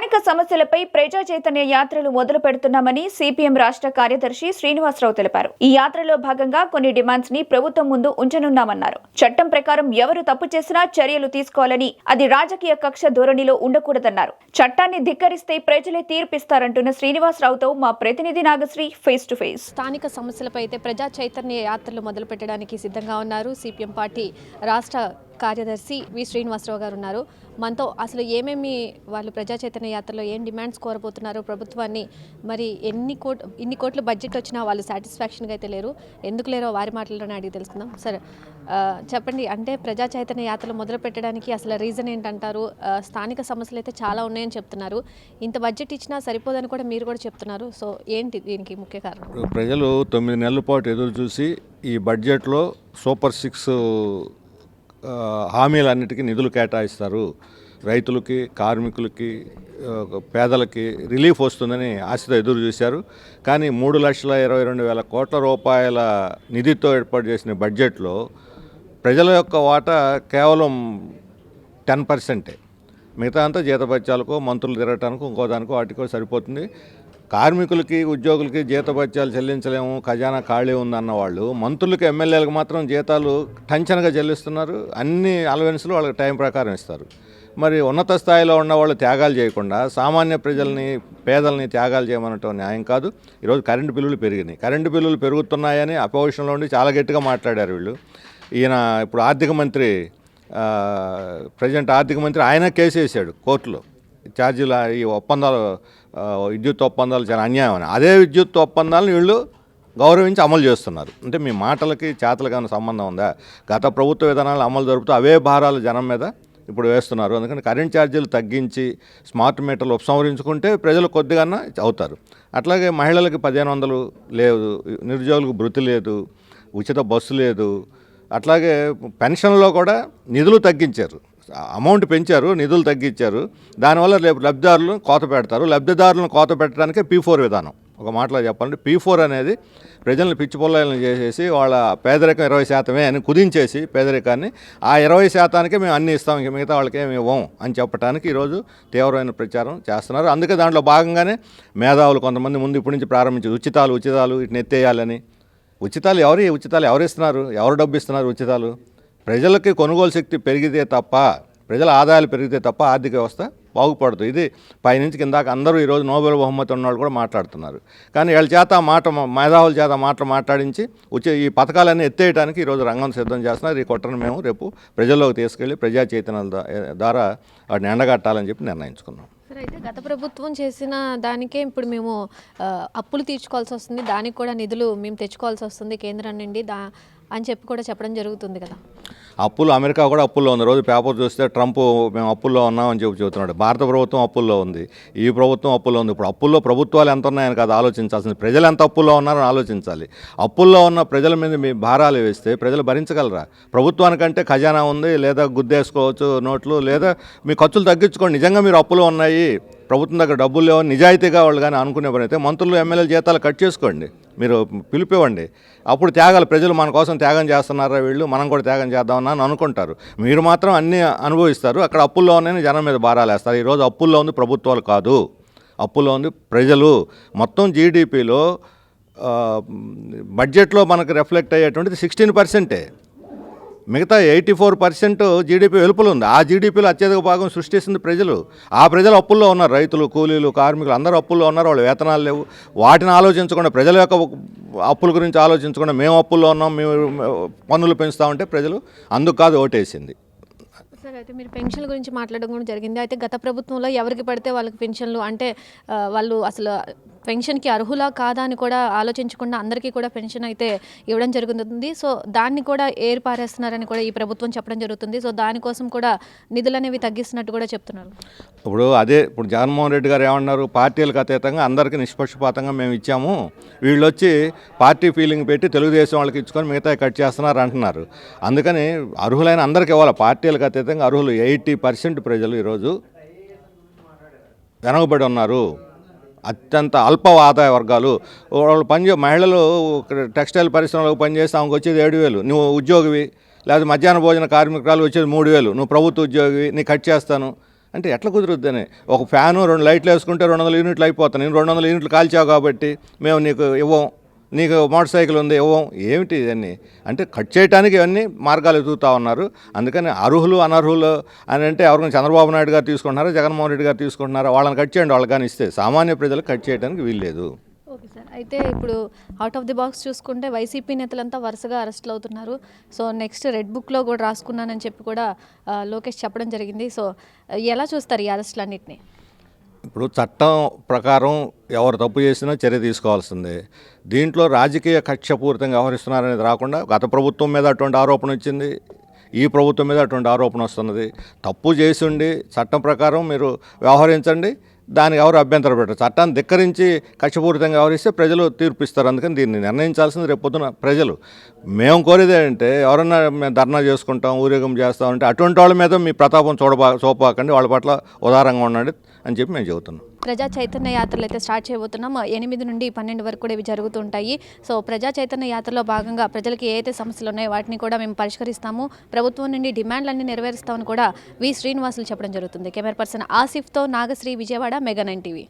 స్థానిక సమస్యలపై ప్రజా చైతన్య యాత్రలు మొదలు పెడుతున్నామని సిపిఎం రాష్ట్ర కార్యదర్శి శ్రీనివాసరావు తెలిపారు. ఈ యాత్రలో భాగంగా కొన్ని డిమాండ్స్ ని ప్రభుత్వం ముందు ఉంచనున్నామన్నారు. చట్టం ప్రకారం ఎవరు తప్పు చేసినా చర్యలు తీసుకోవాలని, అది రాజకీయ కక్ష ధోరణిలో ఉండకూడదన్నారు. చట్టాన్ని ధిక్కరిస్తే ప్రజలే తీర్పిస్తారంటున్న శ్రీనివాసరావుతో మా ప్రతినిధి నాగశ్రీ ఫేస్ టు ఫేస్. స్థానిక సమస్యలపై అయితే ప్రజా చైతన్య యాత్రలు మొదలు పెట్టడానికి సిద్ధంగా ఉన్నారు. సిపిఎం పార్టీ రాష్ట్ర కార్యదర్శి వి శ్రీనివాసరావు గారు ఉన్నారు మనతో. అసలు ఏమేమి వాళ్ళు ప్రజా చైతన్య యాత్రలో ఏం డిమాండ్స్ కోరబోతున్నారు ప్రభుత్వాన్ని, మరి ఇన్ని కోట్ల బడ్జెట్ వచ్చినా వాళ్ళు సాటిస్ఫాక్షన్గా అయితే లేరు, ఎందుకు లేరో వారి మాటల్లోనే అడిగి తెలుసుకుందాం. సరే చెప్పండి, అంటే ప్రజా చైతన్య యాత్రలు మొదలు పెట్టడానికి అసలు రీజన్ ఏంటంటారు? స్థానిక సమస్యలు అయితే చాలా ఉన్నాయని చెప్తున్నారు, ఇంత బడ్జెట్ ఇచ్చినా సరిపోదని కూడా మీరు కూడా చెప్తున్నారు. సో ఏంటి దీనికి ముఖ్య కారణం? ప్రజలు 9 నెలల పాటు ఎదురు చూసి ఈ బడ్జెట్లో సూపర్ 6 హామీలన్నిటికీ నిధులు కేటాయిస్తారు, రైతులకి, కార్మికులకి, పేదలకి రిలీఫ్ వస్తుందని ఆశతో ఎదురు చూశారు. కానీ 3,22,000 కోట్ల రూపాయల నిధితో ఏర్పాటు చేసిన బడ్జెట్లో ప్రజల యొక్క వాటా కేవలం 10%. మిగతా అంతా జీతభత్యాలకు, మంత్రులు తిరగటానికి, ఇంకోదానికో వాటికో సరిపోతుంది. కార్మికులకి, ఉద్యోగులకి జీతభత్యాలు చెల్లించలేము, ఖజానా ఖాళీ ఉందన్న వాళ్ళు మంత్రులకి, ఎమ్మెల్యేలకు మాత్రం జీతాలు టంచనగా చెల్లిస్తున్నారు. అన్ని అలవెన్స్లు వాళ్ళకి టైం ప్రకారం ఇస్తారు. మరి ఉన్నత స్థాయిలో ఉన్న వాళ్ళు త్యాగాలు చేయకుండా సామాన్య ప్రజల్ని, పేదల్ని త్యాగాలు చేయమనటం న్యాయం కాదు. ఈరోజు కరెంటు బిల్లులు పెరిగినాయి. కరెంటు బిల్లులు పెరుగుతున్నాయని అపోజిషన్లో ఉండి చాలా గట్టిగా మాట్లాడారు వీళ్ళు. ఈయన ఇప్పుడు ఆర్థిక మంత్రి, ప్రజెంట్ ఆర్థిక మంత్రి, ఆయన కేసు వేసాడు కోర్టులో. ఛార్జీల ఈ ఒప్పందాలు, విద్యుత్ ఒప్పందాలు చాలా అన్యాయం అని. అదే విద్యుత్ ఒప్పందాలను వీళ్ళు గౌరవించి అమలు చేస్తున్నారు. అంటే మీ మాటలకి చేతలకి ఏమైనా సంబంధం ఉందా? గత ప్రభుత్వ విధానాలు అమలు జరుపుతూ అవే భారాలు జనం మీద ఇప్పుడు వేస్తున్నారు. అందుకని కరెంట్ ఛార్జీలు తగ్గించి స్మార్ట్ మీటర్లు ఉపసంహరించుకుంటే ప్రజలు కొద్దిగా అవుతారు. అట్లాగే మహిళలకి 1500 లేదు, నిరుద్యోగులకు భృతి లేదు, ఉచిత బస్సు లేదు. అట్లాగే పెన్షన్లో కూడా నిధులు తగ్గించారు, అమౌంట్ పెంచారు, నిధులు తగ్గించారు. దానివల్ల రేపు లబ్ధిదారులను కోత పెడతారు. లబ్ధిదారులను కోత పెట్టడానికే P4 విధానం. ఒక మాటలో చెప్పాలంటే P4 అనేది ప్రజలను పిచ్చిపొల్లాలను చేసేసి వాళ్ళ పేదరికం 20% అని కుదించేసి పేదరికాన్ని, ఆ 20%కే మేము అన్నీ ఇస్తాం, ఇంక మిగతా వాళ్ళకి ఏమి ఇవ్వం అని చెప్పడానికి ఈరోజు తీవ్రమైన ప్రచారం చేస్తున్నారు. అందుకే దాంట్లో భాగంగానే మేధావులు కొంతమంది ముందు ఇప్పటి నుంచి ప్రారంభించి ఉచితాలు వీటిని ఎత్తేయాలని. ఉచితాలు ఎవరు ఇస్తున్నారు? ఎవరు డబ్బు ఇస్తున్నారు ఉచితాలు? ప్రజలకి కొనుగోలు శక్తి పెరిగితే తప్ప, ప్రజల ఆదాయాలు పెరిగితే తప్ప ఆర్థిక వ్యవస్థ బాగుపడుతుంది. ఇది పైనుంచి కిందాక అందరూ ఈరోజు నోబెల్ బహుమతి ఉన్నవాళ్ళు కూడా మాట్లాడుతున్నారు. కానీ వీళ్ళ చేత మేధావుల చేత మాట్లాడించి ఈ పథకాలన్నీ ఎత్తేయడానికి ఈరోజు రంగం సిద్ధం చేస్తున్నారు. ఈ కుట్రను మేము రేపు ప్రజల్లోకి తీసుకెళ్ళి ప్రజా చైతన్యాల ద్వారా వాటిని ఎండగట్టాలని చెప్పి నిర్ణయించుకున్నాం. సరే, అయితే గత ప్రభుత్వం చేసిన దానికే ఇప్పుడు మేము అప్పులు తీర్చుకోవాల్సి వస్తుంది, దానికి కూడా నిధులు మేము తెచ్చుకోవాల్సి వస్తుంది కేంద్రం నుండి అని చెప్పి కూడా చెప్పడం జరుగుతుంది కదా. అప్పులు, అమెరికా కూడా అప్పుల్లో ఉంది. రోజు పేపర్ చూస్తే ట్రంప్ మేము అప్పుల్లో ఉన్నామని చెబుతున్నాడు. భారత ప్రభుత్వం అప్పుల్లో ఉంది, ఈ ప్రభుత్వం అప్పుల్లో ఉంది. ఇప్పుడు అప్పుల్లో ప్రభుత్వాలు ఎంత ఉన్నాయని కాదు ఆలోచించాల్సింది, ప్రజలు ఎంత అప్పుల్లో ఉన్నారని ఆలోచించాలి. అప్పుల్లో ఉన్న ప్రజల మీద మీ భారాలు వేస్తే ప్రజలు భరించగలరా? ప్రభుత్వానికంటే ఖజానా ఉంది, లేదా గుద్దేసుకోవచ్చు నోట్లు, లేదా మీ ఖర్చులు తగ్గించుకోండి. నిజంగా మీరు అప్పులో ఉన్నాయి, ప్రభుత్వం దగ్గర డబ్బులు లేవని నిజాయితీగా వాళ్ళు కానీ అనుకునే పని అయితే మంత్రులు, ఎమ్మెల్యేల జీతాలు కట్ చేసుకోండి, మీరు పిలిపివ్వండి. అప్పుడు త్యాగాలు, ప్రజలు మన కోసం త్యాగం చేస్తున్నారా వీళ్ళు, మనం కూడా త్యాగం చేద్దామని అనుకుంటారు. మీరు మాత్రం అన్నీ అనుభవిస్తారు. అక్కడ అప్పుల్లో ఉన్నాయని జనం మీద భారాలు వేస్తారు. ఈరోజు అప్పుల్లో ఉంది ప్రభుత్వాలు కాదు, అప్పుల్లో ఉంది ప్రజలు. మొత్తం జీడిపిలో బడ్జెట్లో మనకు రిఫ్లెక్ట్ అయ్యేటువంటిది 16%. మిగతా 84% జీడిపి వెలుపల ఉంది. ఆ జీడిపిలో అత్యధిక భాగం సృష్టిస్తుంది ప్రజలు. ఆ ప్రజలు అప్పుల్లో ఉన్నారు. రైతులు, కూలీలు, కార్మికులు అందరూ అప్పుల్లో ఉన్నారు. వాళ్ళు వేతనాలు లేవు. వాటిని ఆలోచించకుండా, ప్రజల యొక్క అప్పుల గురించి ఆలోచించకుండా మేము అప్పుల్లో ఉన్నాం, మేము పన్నులు పెంచుతామంటే ప్రజలు అందుకు కాదు ఓటేసింది. సరే, అయితే మీరు పెన్షన్ల గురించి మాట్లాడడం కూడా జరిగింది. అయితే గత ప్రభుత్వంలో ఎవరికి పడితే వాళ్ళకి పెన్షన్లు, అంటే వాళ్ళు అసలు పెన్షన్కి అర్హులా కాదా అని కూడా ఆలోచించకుండా అందరికీ కూడా పెన్షన్ అయితే ఇవ్వడం జరుగుతుంది. సో దాన్ని కూడా ఏర్పారేస్తున్నారని కూడా ఈ ప్రభుత్వం చెప్పడం జరుగుతుంది. సో దానికోసం కూడా నిధులు అనేవి తగ్గిస్తున్నట్టు కూడా చెప్తున్నారు. ఇప్పుడు జగన్మోహన్ రెడ్డి గారు ఏమన్నారు? పార్టీలకు అతీతంగా అందరికీ నిష్పక్షపాతంగా మేము ఇచ్చాము, వీళ్ళు వచ్చి పార్టీ ఫీలింగ్ పెట్టి తెలుగుదేశం వాళ్ళకి ఇచ్చుకొని మిగతా కట్ చేస్తున్నారు అంటున్నారు. అందుకని అర్హులైన అందరికీ ఇవ్వాలి. పార్టీలకు అతీతంగా అర్హులు 80% ప్రజలు ఈరోజు వెనకబడి ఉన్నారు. అత్యంత అల్ప ఆదాయ వర్గాలు వాళ్ళు మహిళలు టెక్స్టైల్ పరిశ్రమలో పనిచేస్తే ఆమెకు వచ్చేది 7,000. నువ్వు ఉద్యోగివి, లేదా మధ్యాహ్న భోజన కార్మికురాలు వచ్చేది 3,000. నువ్వు ప్రభుత్వ ఉద్యోగివి, నీ కట్ చేస్తాను. అంటే ఎట్లా కుదురుద్దని ఒక ఫ్యాను 2 లైట్లు వేసుకుంటే 200 యూనిట్లు అయిపోతాయి. నేను 200 యూనిట్లు కాల్చావు కాబట్టి మేము నీకు ఇవ్వం, నీకు మోటార్ సైకిల్ ఉంది ఇవ్వం, ఏమిటి ఇవన్నీ? అంటే కట్ చేయడానికి ఇవన్నీ మార్గాలు ఎదుగుతూ ఉన్నారు. అందుకని అర్హులు అనర్హులు అని అంటే ఎవరికైనా చంద్రబాబు నాయుడు గారు తీసుకుంటున్నారా, జగన్మోహన్ రెడ్డి గారు తీసుకుంటున్నారా, వాళ్ళని కట్ చేయండి, వాళ్ళకి కానీ ఇస్తే సామాన్య ప్రజలకు కట్ చేయడానికి వీల్లేదు. Okay sir. అయితే ఇప్పుడు అవుట్ ఆఫ్ ది బాక్స్ చూసుకుంటే వైసీపీ నేతలంతా వరుసగా అరెస్టులు అవుతున్నారు. సో నెక్స్ట్ రెడ్ బుక్లో కూడా రాసుకున్నానని చెప్పి కూడా లోకేష్ చెప్పడం జరిగింది. సో ఎలా చూస్తారు ఈ అరెస్టులన్నింటినీ? ఇప్పుడు చట్టం ప్రకారం ఎవరు తప్పు చేసినా చర్య తీసుకోవాల్సిందే. దీంట్లో రాజకీయ కక్షపూరితంగా వ్యవహరిస్తున్నారనేది రాకుండా గత ప్రభుత్వం మీద అటువంటి ఆరోపణ వచ్చింది, ఈ ప్రభుత్వం మీద అటువంటి ఆరోపణ వస్తున్నది. తప్పు చేసి ఉండి చట్టం ప్రకారం మీరు వ్యవహరించండి, దానికి ఎవరు అభ్యంతరం పెట్టరు. చట్టాన్ని ధిక్కరించి కక్షపూరితంగా వ్యవహరిస్తే ప్రజలు తీర్పు ఇస్తారు. అందుకని దీన్ని నిర్ణయించాల్సింది రేపొద్దున ప్రజలు. మేము కోరేది ఏంటంటే ఎవరన్నా మేము ధర్నా చేసుకుంటాం, ఊరేగం చేస్తామంటే అటువంటి వాళ్ళ మీద మీ ప్రతాపం చూపకండి, వాళ్ళ పట్ల ఉదారంగా ఉండండి అని చెప్పి మేము చెబుతున్నాం. ప్రజా చైతన్య యాత్రలు అయితే స్టార్ట్ చేయబోతున్నాం. 8 నుండి 12 వరకు కూడా ఇవి జరుగుతుంటాయి. సో ప్రజా చైతన్య యాత్రలో భాగంగా ప్రజలకి ఏదైతే సమస్యలు ఉన్నాయో వాటిని కూడా మేము పరిష్కరిస్తాము, ప్రభుత్వం నుండి డిమాండ్లన్నీ నెరవేరుస్తామని కూడా వి శ్రీనివాసులు చెప్పడం జరుగుతుంది. కెమెరా పర్సన్ ఆసిఫ్తో నాగశ్రీ, విజయవాడ, మెగా 9 టీవీ.